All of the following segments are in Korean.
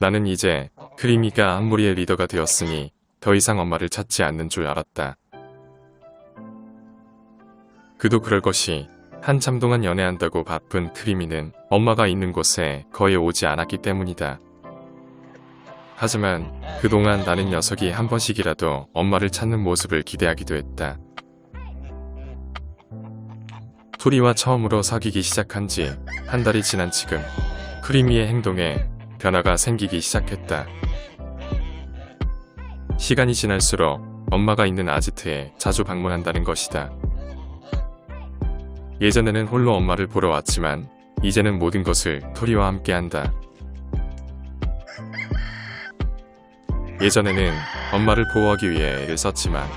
나는 이제 크리미가 한 무리의 리더가 되었으니 더 이상 엄마를 찾지 않는 줄 알았다. 그도 그럴 것이 한참 동안 연애한다고 바쁜 크리미는 엄마가 있는 곳에 거의 오지 않았기 때문이다. 하지만 그동안 나는 녀석이 한 번씩이라도 엄마를 찾는 모습을 기대하기도 했다. 토리와 처음으로 사귀기 시작한 지 한 달이 지난 지금 크리미의 행동에 변화가 생기기 시작했다. 시간이 지날수록 엄마가 있는 아지트에 자주 방문한다는 것이다. 예전에는 홀로 엄마를 보러 왔지만 이제는 모든 것을 토리와 함께 한다. 예전에는 엄마를 보호하기 위해 애를 썼지만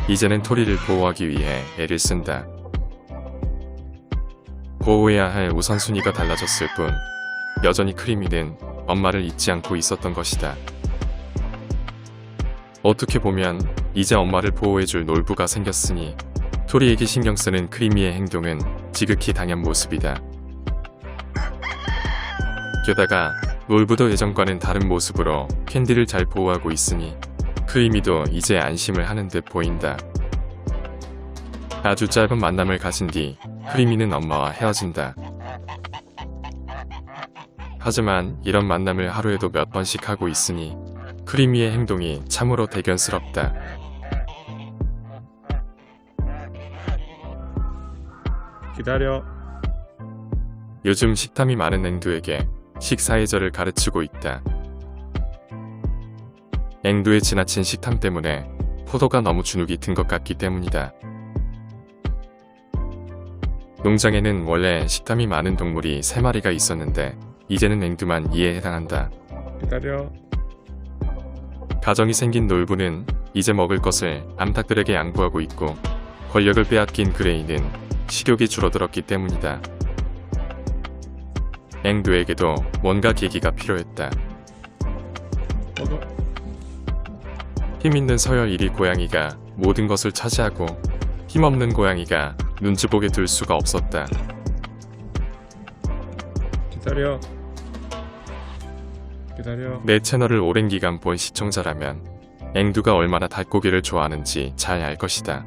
이제는 토리를 보호하기 위해 애를 쓴다. 보호해야 할 우선순위가 달라졌을 뿐 여전히 크리미는 엄마를 잊지 않고 있었던 것이다. 어떻게 보면 이제 엄마를 보호해줄 놀부가 생겼으니 토리에게 신경쓰는 크리미의 행동은 지극히 당연 모습이다. 게다가 놀부도 예전과는 다른 모습으로 캔디를 잘 보호하고 있으니 크리미도 이제 안심을 하는 듯 보인다. 아주 짧은 만남을 가진 뒤 크리미는 엄마와 헤어진다. 하지만 이런 만남을 하루에도 몇 번씩 하고 있으니 크리미의 행동이 참으로 대견스럽다. 기다려. 요즘 식탐이 많은 앵두에게 식사예절을 가르치고 있다. 앵두의 지나친 식탐 때문에 포도가 너무 주눅이 든 것 같기 때문이다. 농장에는 원래 식탐이 많은 동물이 3마리가 있었는데 이제는 앵두만 이에 해당한다. 기다려. 가정이 생긴 놀부는 이제 먹을 것을 암탉들에게 양보하고 있고 권력을 빼앗긴 그레이는 식욕이 줄어들었기 때문이다. 앵두에게도 뭔가 계기가 필요했다. 힘있는 서열 1위 고양이가 모든 것을 차지하고 힘없는 고양이가 눈치 보게 둘 수가 없었다. 기다려. 기다려. 내 채널을 오랜 기간 본 시청자라면 앵두가 얼마나 닭고기를 좋아하는지 잘 알 것이다.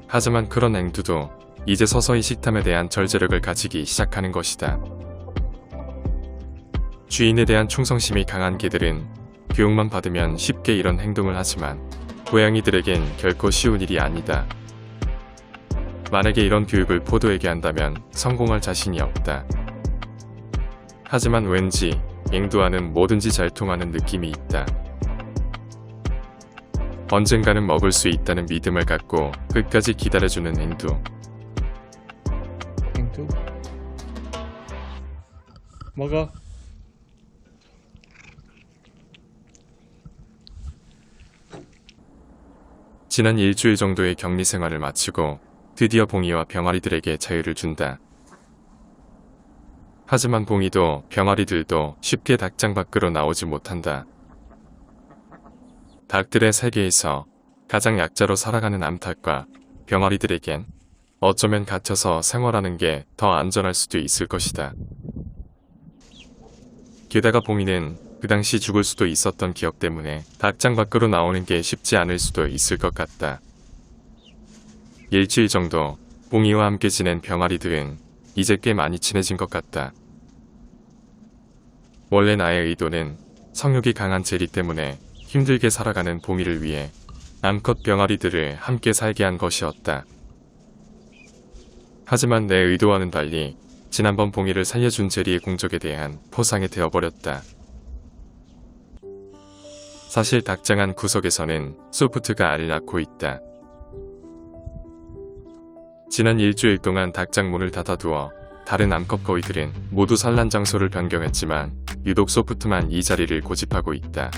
하지만 그런 앵두도 이제 서서히 식탐에 대한 절제력을 가지기 시작하는 것이다. 주인에 대한 충성심이 강한 개들은 교육만 받으면 쉽게 이런 행동을 하지만 고양이들에겐 결코 쉬운 일이 아니다. 만약에 이런 교육을 포도에게 한다면 성공할 자신이 없다. 하지만 왠지 앵두와는 뭐든지 잘 통하는 느낌이 있다. 언젠가는 먹을 수 있다는 믿음을 갖고 끝까지 기다려주는 앵두. 앵두. 먹어. 지난 일주일 정도의 격리 생활을 마치고 드디어 봉이와 병아리들에게 자유를 준다. 하지만 봉이도 병아리들도 쉽게 닭장 밖으로 나오지 못한다. 닭들의 세계에서 가장 약자로 살아가는 암탉과 병아리들에겐 어쩌면 갇혀서 생활하는 게 더 안전할 수도 있을 것이다. 게다가 봉이는 그 당시 죽을 수도 있었던 기억 때문에 닭장 밖으로 나오는 게 쉽지 않을 수도 있을 것 같다. 일주일 정도 봉이와 함께 지낸 병아리들은 이제 꽤 많이 친해진 것 같다. 원래 나의 의도는 성욕이 강한 제리 때문에 힘들게 살아가는 봉이를 위해 암컷 병아리들을 함께 살게 한 것이었다. 하지만 내 의도와는 달리 지난번 봉이를 살려준 제리의 공적에 대한 포상이 되어버렸다. 사실 닭장 안 구석에서는 소프트가 알을 낳고 있다. 지난 일주일 동안 닭장 문을 닫아두어 다른 암컷 거위들은 모두 산란 장소를 변경했지만 유독 소프트만 이 자리를 고집하고 있다.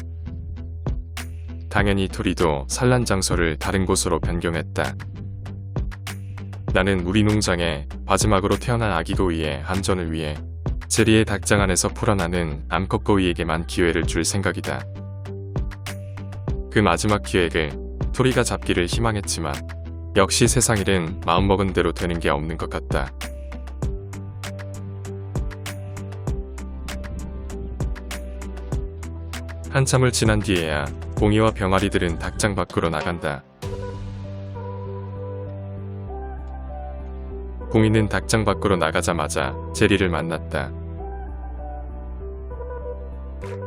당연히 토리도 산란 장소를 다른 곳으로 변경했다. 나는 우리 농장에 마지막으로 태어난 아기 거위의 안전을 위해 제리의 닭장 안에서 풀어나는 암컷 거위에게만 기회를 줄 생각이다. 그 마지막 기획을 토리가 잡기를 희망했지만 역시 세상 일은 마음먹은 대로 되는 게 없는 것 같다. 한참을 지난 뒤에야 봉이와 병아리들은 닭장 밖으로 나간다. 봉이는 닭장 밖으로 나가자마자 제리를 만났다.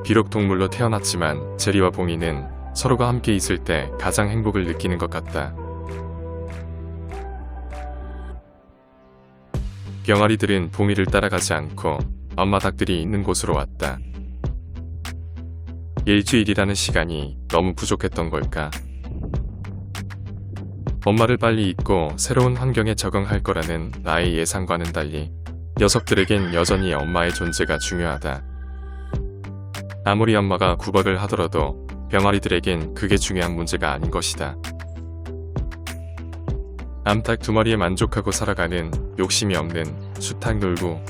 비록 동물로 태어났지만 제리와 봉이는 서로가 함께 있을 때 가장 행복을 느끼는 것 같다. 병아리들은 봉이를 따라가지 않고 엄마 닭들이 있는 곳으로 왔다. 일주일이라는 시간이 너무 부족했던 걸까? 엄마를 빨리 잊고 새로운 환경에 적응할 거라는 나의 예상과는 달리 녀석들에겐 여전히 엄마의 존재가 중요하다. 아무리 엄마가 구박을 하더라도 병아리들에겐 그게 중요한 문제가 아닌 것이다. 암탉 2마리에 만족하고 살아가는 욕심이 없는 수탉 놀부.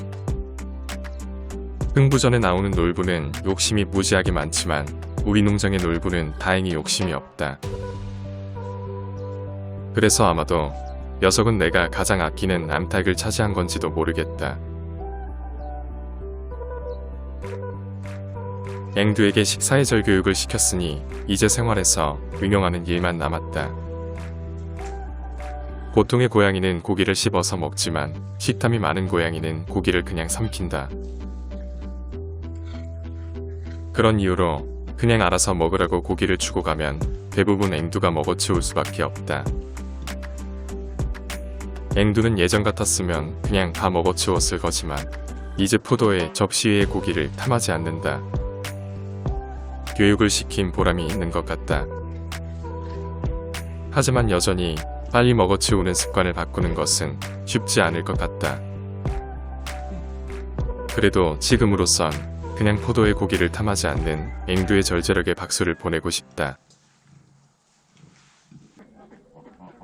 흥부전에 나오는 놀부는 욕심이 무지하게 많지만 우리 농장의 놀부는 다행히 욕심이 없다. 그래서 아마도 녀석은 내가 가장 아끼는 암탉을 차지한 건지도 모르겠다. 앵두에게 식사해절 교육을 시켰으니 이제 생활에서 응용하는 일만 남았다. 보통의 고양이는 고기를 씹어서 먹지만 식탐이 많은 고양이는 고기를 그냥 삼킨다. 그런 이유로 그냥 알아서 먹으라고 고기를 주고 가면 대부분 앵두가 먹어치울 수밖에 없다. 앵두는 예전 같았으면 그냥 다 먹어치웠을 거지만 이제 포도에 접시 위에 고기를 탐하지 않는다. 교육을 시킨 보람이 있는 것 같다. 하지만 여전히 빨리 먹어치우는 습관을 바꾸는 것은 쉽지 않을 것 같다. 그래도 지금으로선 그냥 포도의 고기를 탐하지 않는 앵두의 절제력에 박수를 보내고 싶다.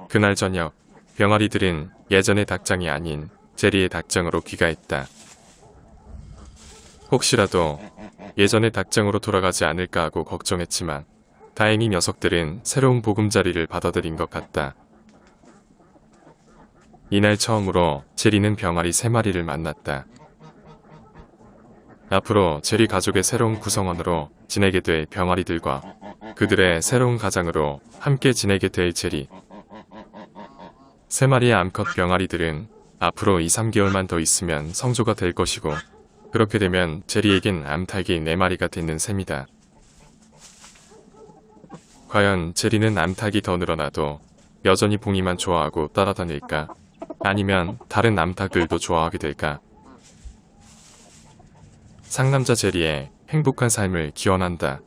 그날 저녁, 병아리들은 예전의 닭장이 아닌 제리의 닭장으로 귀가했다. 혹시라도 예전의 닭장으로 돌아가지 않을까 하고 걱정했지만 다행히 녀석들은 새로운 보금자리를 받아들인 것 같다. 이날 처음으로 제리는 병아리 3마리를 만났다. 앞으로 제리 가족의 새로운 구성원으로 지내게 될 병아리들과 그들의 새로운 가장으로 함께 지내게 될 제리. 3마리의 암컷 병아리들은 앞으로 2-3개월만 더 있으면 성조가 될 것이고 그렇게 되면 제리에겐 암탉이 4마리가 되는 셈이다. 과연 제리는 암탉이 더 늘어나도 여전히 봉이만 좋아하고 따라다닐까? 아니면 다른 암탉들도 좋아하게 될까? 상남자 제리의 행복한 삶을 기원한다.